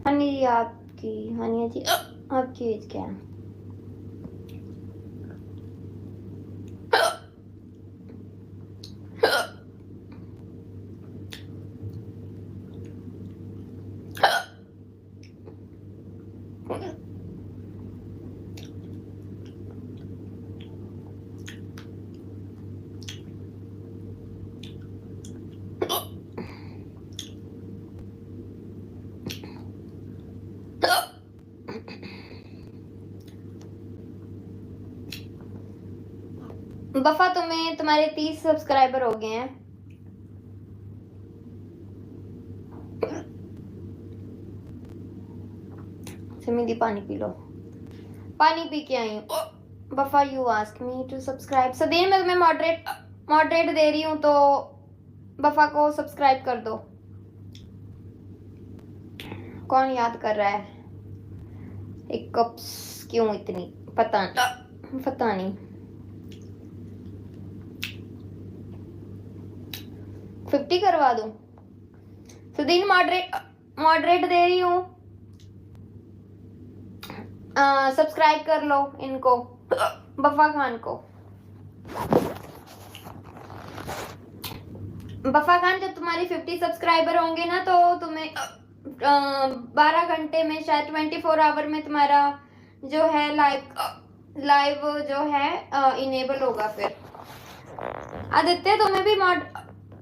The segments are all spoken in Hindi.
हनी जी आपकी, हनी जी आपकी एज क्या है? बफा तुम्हें तुम्हारे 30 सब्सक्राइबर हो गए हैं। सिमी पानी पी लो, पानी पी के आई हूँ। Wafa you ask me to subscribe. Sadeen मैं तुम्हें मॉडरेट दे रही हूँ तो बफा को सब्सक्राइब कर दो। कौन याद कर रहा है? एक कप्स क्यों इतनी, पता नहीं। 50 करवा दूं? सदीन मॉडरेट दे रही हूँ, सब्सक्राइब कर लो इनको, बफा खान को। बफा खान जब तुम्हारी 50 सब्सक्राइबर होंगे ना तो तुम्हें 12 घंटे में, शायद 24 आवर में तुम्हारा जो है लाइव जो है इनेबल होगा। फिर आदित्य तुम्हें भी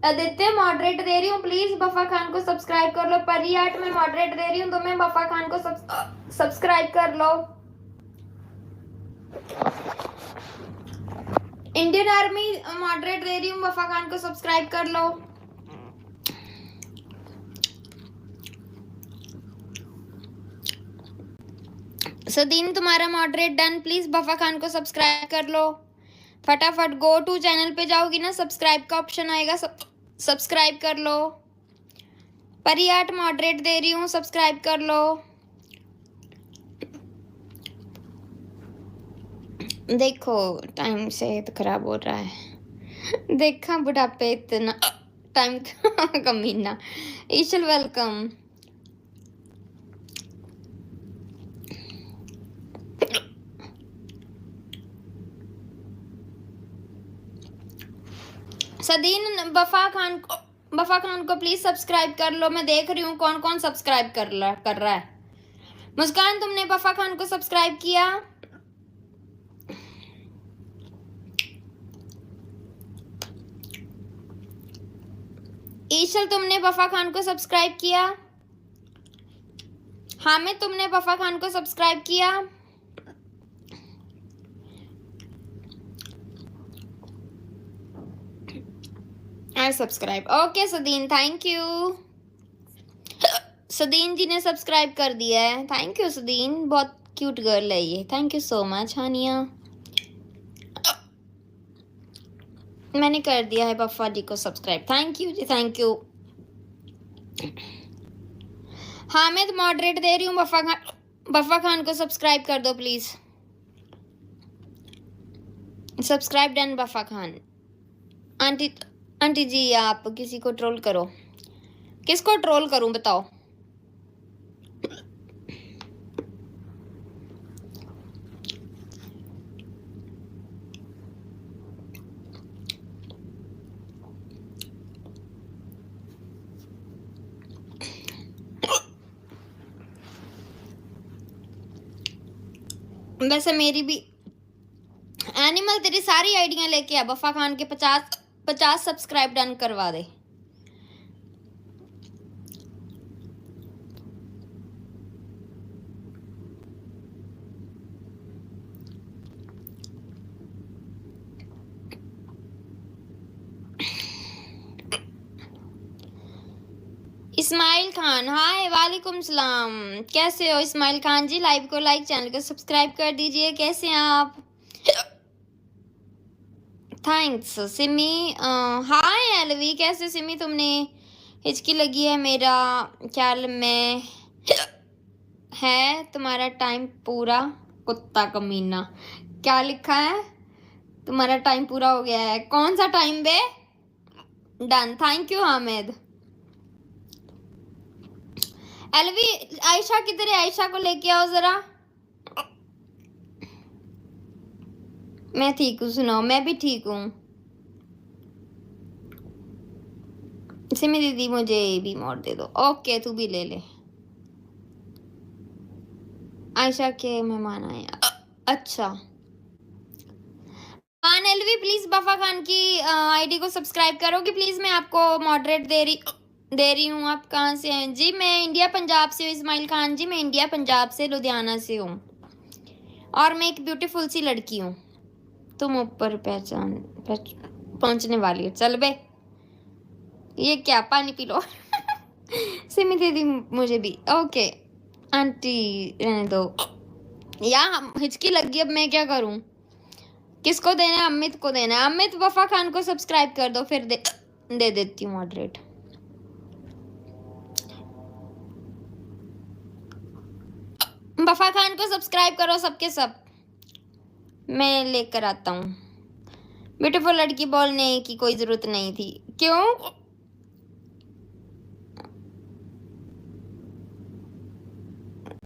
आदित्य मॉडरेट दे रही हूँ, प्लीज बफा खान को सब्सक्राइब कर लो। परियाट में मॉडरेट दे रही हूँ, तुम्हें बफा खान को सब्सक्राइब कर लो। इंडियन आर्मी मॉडरेट दे रही हूँ, बफा खान को सब्सक्राइब कर लो। सदीन तुम्हारा मॉडरेट डन, प्लीज बफा खान को सब्सक्राइब कर लो फटाफट। गो टू चैनल पे जाओगी ना, सब्सक्राइब का ऑप्शन आएगा, सब्सक्राइब कर लो। परियाट मॉडरेट दे रही हूँ, सब्सक्राइब कर लो। देखो टाइम से तो खराब हो रहा है, देखा बुढ़ापे इतना टाइम कमीना। ईशल वेलकम। सदीन बफा खान को प्लीज सब्सक्राइब कर लो। मैं देख रही हूँ कौन कौन सब्सक्राइब कर रहा है। मुस्कान तुमने बफा खान को सब्सक्राइब किया? ईशल तुमने बफा खान को सब्सक्राइब किया? हामिद तुमने बफा खान को सब्सक्राइब किया? I subscribe. Okay Sadeen, thank you. Sadeen ji ने सब्सक्राइब कर दिया है, थैंक यू सदीन, बहुत क्यूट गर्ल है ये, thank you so much. Haniya मैंने कर दिया है बफा जी को subscribe, thank you ji, thank you. Hamid moderate दे रही हूँ, बफा खान को सब्सक्राइब कर दो please. Subscribe done Wafa Khan. Aunty ji आप किसी को ट्रोल करो। किसको ट्रोल करूं बताओ? वैसे मेरी भी एनिमल तेरी सारी आइडिया लेके आ, बफा खान के 50 सब्सक्राइब डन करवा दे। इस्माइल खान, हाय वालेकुम सलाम, कैसे हो इस्माइल खान जी? लाइव को लाइक, चैनल को सब्सक्राइब कर दीजिए। कैसे हैं आप? थैंक्स सिमी। हाय एलवी, कैसे सिमी? तुमने हिचकी लगी है मेरा ख्याल में है तुम्हारा टाइम पूरा। कुत्ता कमीना, क्या लिखा है? तुम्हारा टाइम पूरा हो गया है। कौन सा टाइम बे? Done, thank you Hamid. एलवी आयशा किधर है? आयशा को लेके आओ जरा। मैं ठीक हूँ, सुनाओ। मैं भी ठीक हूँ। सिमी दीदी मुझे भी मोड़ दे दो। ओके तू भी ले ले। आयशा के मेहमान आए। अच्छा खान एलवी प्लीज बफा खान की आईडी को सब्सक्राइब करोगे प्लीज? मैं आपको मॉडरेट दे रही हूँ। आप कहाँ से हैं जी? मैं इंडिया पंजाब से हूँ इस्माइल खान जी। मैं इंडिया पंजाब से लुधियाना से हूँ और मैं एक ब्यूटीफुल सी लड़की हूँ। तुम ऊपर पहुंचने वाली है। चल बे, ये क्या? पानी पी लो। सिमी दीदी मुझे भी। ओके आंटी रहने दो। यार हिचकी लगी, अब मैं क्या करूं? किसको देना है? अमित को देना है। अमित वफा खान को सब्सक्राइब कर दो, फिर दे देती हूँ मॉडरेट। वफा खान को सब्सक्राइब करो सबके सब। मैं लेकर आता हूँ। ब्यूटीफुल लड़की बोलने की कोई जरूरत नहीं थी। क्यों?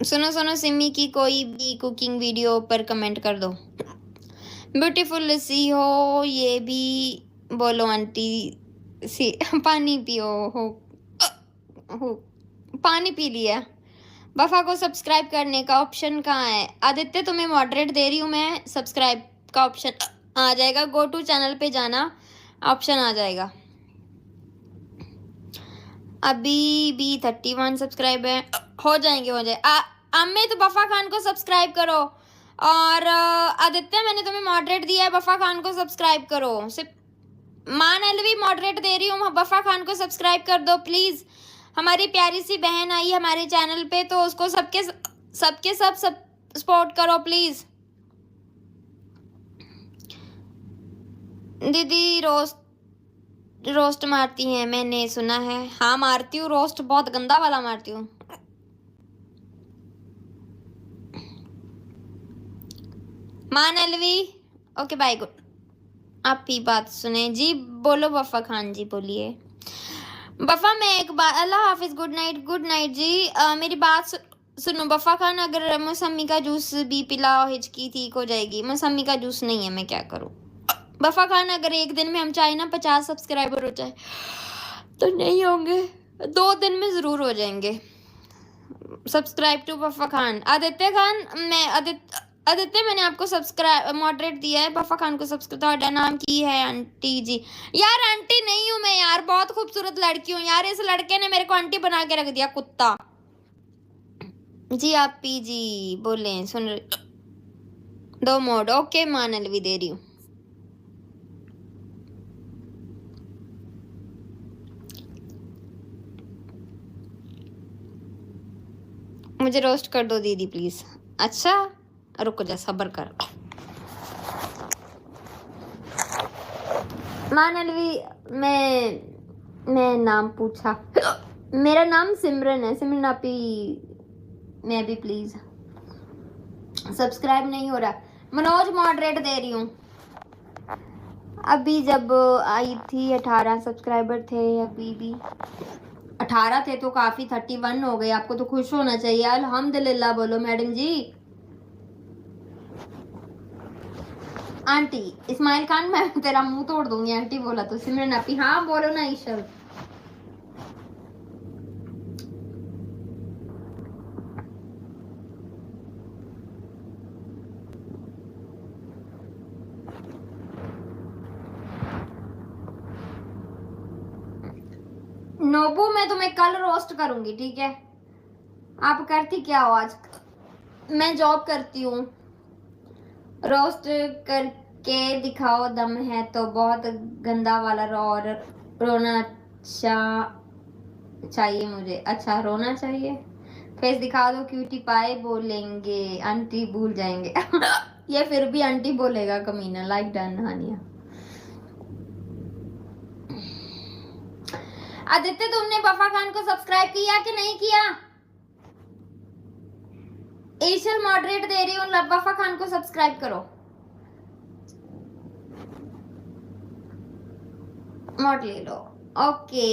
सुनो सुनो, सिमी की कोई भी कुकिंग वीडियो पर कमेंट कर दो। ब्यूटीफुल सी हो ये भी बोलो आंटी सी। पानी पियो हो पानी पी लिया। वफा को सब्सक्राइब करने का ऑप्शन कहाँ है? आदित्य तुम्हें मॉडरेट दे रही हूँ मैं। सब्सक्राइब का ऑप्शन आ जाएगा, गो टू चैनल पे जाना, ऑप्शन आ जाएगा। अभी भी 31 सब्सक्राइब है, हो जाएंगे हो जाए। अमित वफा खान को सब्सक्राइब करो और आदित्य मैंने तुम्हें मॉडरेट दिया है, वफा खान को सब्सक्राइब करो। सिर्फ मान एलवी मॉडरेट दे रही हूँ, वफा खान को सब्सक्राइब कर दो प्लीज। हमारी प्यारी सी बहन आई हमारे चैनल पे, तो उसको सबके सब सपोर्ट करो प्लीज। दीदी रोस्ट मारती हैं मैंने सुना है। हाँ मारती हूँ रोस्ट, बहुत गंदा वाला मारती हूँ। मान एलवी ओके बाय गुड। आप ही बात सुने जी। बोलो वफा खान जी, बोलिए। वफा मैं एक बार, अल्लाह हाफिज, गुड नाइट जी। मेरी बात सुनो वफा खान, अगर मौसमी का जूस भी पिलाओ हिचकी ठीक हो जाएगी। मौसमी का जूस नहीं है, मैं क्या करूँ? वफा खान अगर एक दिन में हम चाहे ना 50 सब्सक्राइबर हो जाए तो नहीं होंगे, 2 दिन में जरूर हो जाएंगे। सब्सक्राइब टू वफा खान। आदित्य खान मैं आदित्य मैंने आपको सब्सक्राइब मॉडरेट दिया है। वफा खान को सब्सक्राइब। ਤੁਹਾਡਾ नाम की है? आंटी जी। यार आंटी नहीं हूँ मैं यार, बहुत खूबसूरत लड़की हूँ यार। इस लड़के ने मेरे को आंटी बना के रख दिया, कुत्ता जी। आप पी जी बोले सुन दो मोड। ओके मानल भी दे रही हूँ। मुझे रोस्ट कर दो दीदी प्लीज। अच्छा रुको जा, सब्र कर। मानलवी मैं नाम पूछा। मेरा नाम सिमरन है, सिमरन आप ही। मैं भी प्लीज। सब्सक्राइब नहीं हो रहा। मनोज मॉडरेट दे रही हूँ। अभी जब आई थी 18 सब्सक्राइबर थे, अभी भी 18 थे तो काफी 31 हो गए। आपको तो खुश होना चाहिए। अल्हम्दुलिल्लाह बोलो मैडम जी। आंटी इस्माइल खान मैं तेरा मुंह तोड़ दूंगी आंटी बोला तो। सिमरन आपी हाँ बोलो ना ईशल। नोबू मैं तुम्हें कल रोस्ट करूंगी, ठीक है? आप करती क्या हो आज? मैं जॉब करती हूँ। रोस्ट करके दिखाओ, दम है तो। बहुत गंदा वाला और रोना चाहिए मुझे। अच्छा रोना चाहिए? फेस दिखा दो क्यूटी पाए बोलेंगे आंटी भूल जाएंगे। ये फिर भी आंटी बोलेगा कमीना। लाइक डन हानिया। आदित्य तुमने वफा खान को सब्सक्राइब किया कि नहीं किया? एशियल मॉडरेट दे रही हूँ, वफा खान को सब्सक्राइब करो। मॉड ले लो। Okay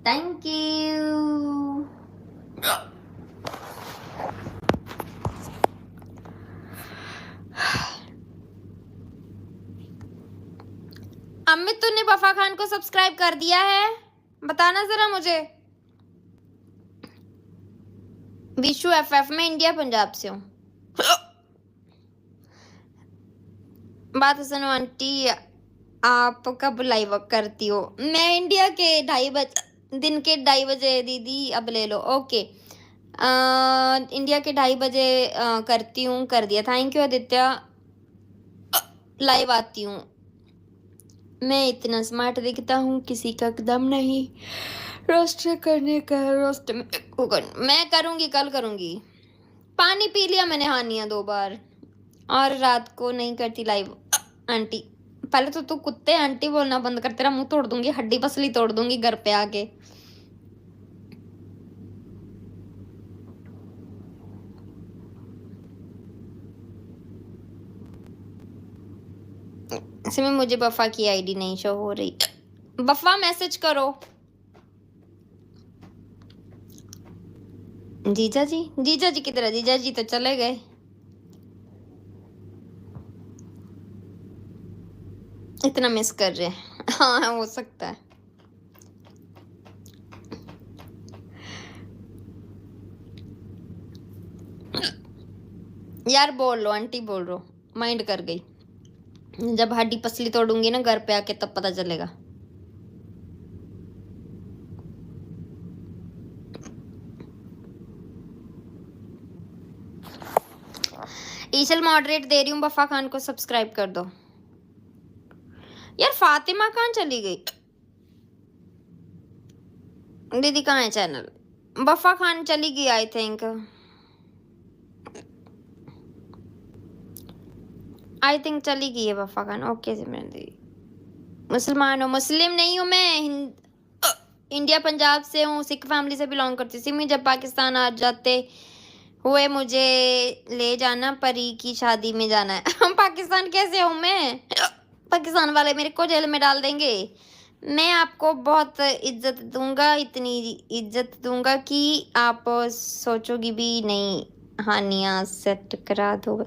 thank you. अमित, तूने वफा खान को सब्सक्राइब कर दिया है? बताना जरा मुझे। विशु एफएफ, मैं इंडिया पंजाब से हूँ। बात सुनो आंटी, आप कब लाइव करती हो? मैं इंडिया के 2:30 दिन के 2:30 दीदी, अब ले लो। ओके, इंडिया के 2:30 करती हूँ। कर दिया, थैंक यू आदित्य। लाइव आती हूँ। मैं इतना स्मार्ट दिखता हूँ, किसी का कदम नहीं। रोस्ट करने का रोस्ट मैं करूँगी, कल करूँगी। पानी पी लिया मैंने, हानिया 2 बार। और रात को नहीं करती लाइव आंटी। पहले तो तू कुत्ते आंटी बोलना बंद कर, तेरा मुंह तोड़ दूंगी, हड्डी पसली तोड़ दूंगी घर पे आके। इसमें मुझे बफा की आईडी नहीं शो हो रही। बफा मैसेज करो। जीजा जी, जीजा जी किधर है? जीजा जी तो चले गए। इतना मिस कर रहे हैं। हाँ, हो सकता है। यार बोल लो आंटी, बोल लो, माइंड कर गई। जब हड्डी पसली तोड़ूंगी ना घर पे आके, तब पता चलेगा। ईशल मॉडरेट दे रही हूँ, बफा खान को सब्सक्राइब कर दो। यार फातिमा कहाँ चली गई? दीदी कहाँ है चैनल? बफा खान चली गई आई थिंक। चली गई है बफा खान। ओके सिमरन दीदी। मुसलमान हो? मुस्लिम नहीं हूँ मैं, इंडिया पंजाब से हूँ, सिख फैमिली से बिलोंग करती थी मैं। जब पाकिस्तान आ जाते हुए मुझे ले जाना, परी की शादी में जाना है। पाकिस्तान कैसे हूँ मैं? पाकिस्तान वाले मेरे को जेल में डाल देंगे। मैं आपको बहुत इज्जत दूंगा, इतनी इज्जत दूंगा कि आप सोचोगी भी नहीं। हानिया सेट करा दो।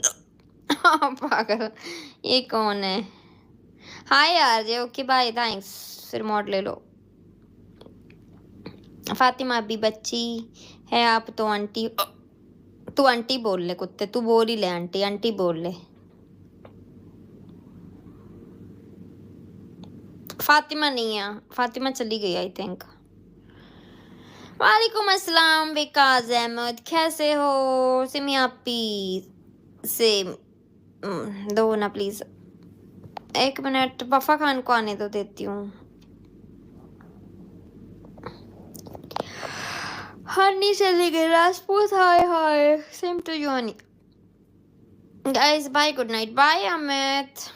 पागल, ये कौन है? हाय यार जे, ओके बाय, थैंक्स। फिर मॉड ले लो। फातिमा अभी बच्ची है, आप तो आंटी। तू आंटी बोल ले कुत्ते, तू बोल ही ले आंटी, आंटी बोल ले। फातिमा नहीं है, फातिमा चली गई आई थिंक। वालेकुम अस्सलाम विकास अहमद, कैसे हो? सिमी आपी से दो ना प्लीज, 1 मिनट। बफा खान को आने दो, देती हूँ। हनी चली गई। Rajput, hi hi, same to you Honey. Guys bye, good night, bye Amit.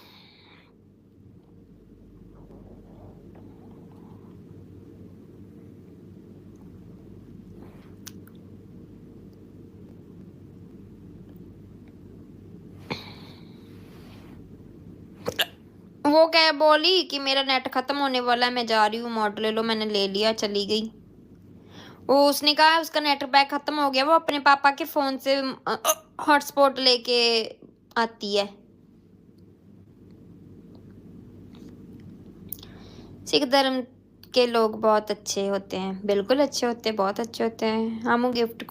वो क्या बोली कि मेरा नेट खत्म होने वाला है, मैं जा रही हूँ, मॉड ले लो। मैंने ले लिया, चली गई। वो उसने कहा उसका नेट पैक खत्म हो गया, वो अपने पापा के फोन से हॉटस्पॉट लेके आती है। सिख धर्म के लोग बहुत अच्छे होते हैं, बिल्कुल अच्छे होते हैं, बहुत अच्छे होते हैं। हमू गिफ्ट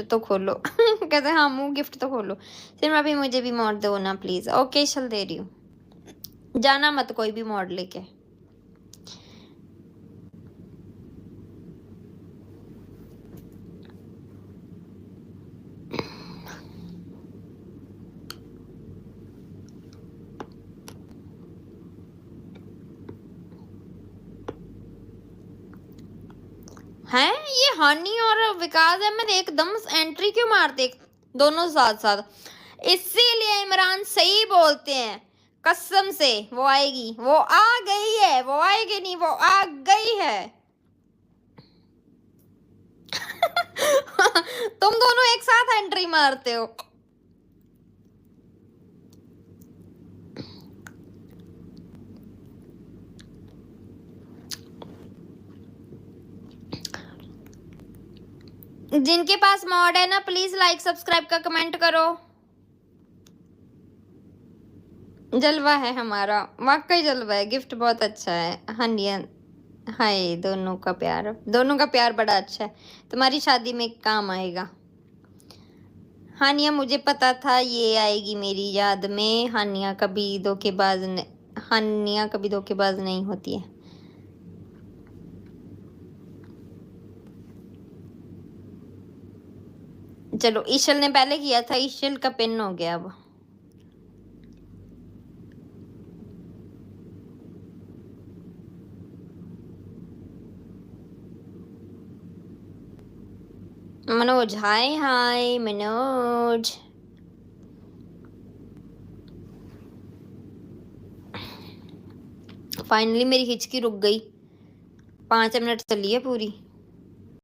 तो खोलो। कहते हैं हमू गिफ्ट तो खोलो। सिर्फ अभी मुझे भी मॉड दो ना प्लीज। ओके चल दे रही हूँ, जाना मत कोई भी मॉड लेके। हैं ये हनी और विकास अहमद एकदम एंट्री क्यों मारते दोनों साथ साथ? इसीलिए इमरान सही बोलते हैं, कसम से। वो आएगी, वो आ गई है, वो आएगी नहीं, वो आ गई है। तुम दोनों एक साथ एंट्री मारते हो। जिनके पास मॉड है ना प्लीज लाइक सब्सक्राइब का कमेंट करो। जलवा है हमारा, वाकई जलवा है। गिफ्ट बहुत अच्छा है। हानिया हाय, दोनों का प्यार बड़ा अच्छा है। तुम्हारी शादी में काम आएगा। हानिया मुझे पता था ये आएगी मेरी याद में। हानिया कभी धोखेबाज नहीं होती है। चलो ईशल ने पहले किया था, ईशल का पिन हो गया अब। मनोज हाय हाय मनोज। फाइनली मेरी हिचकी रुक गई। 5 मिनट चली है पूरी।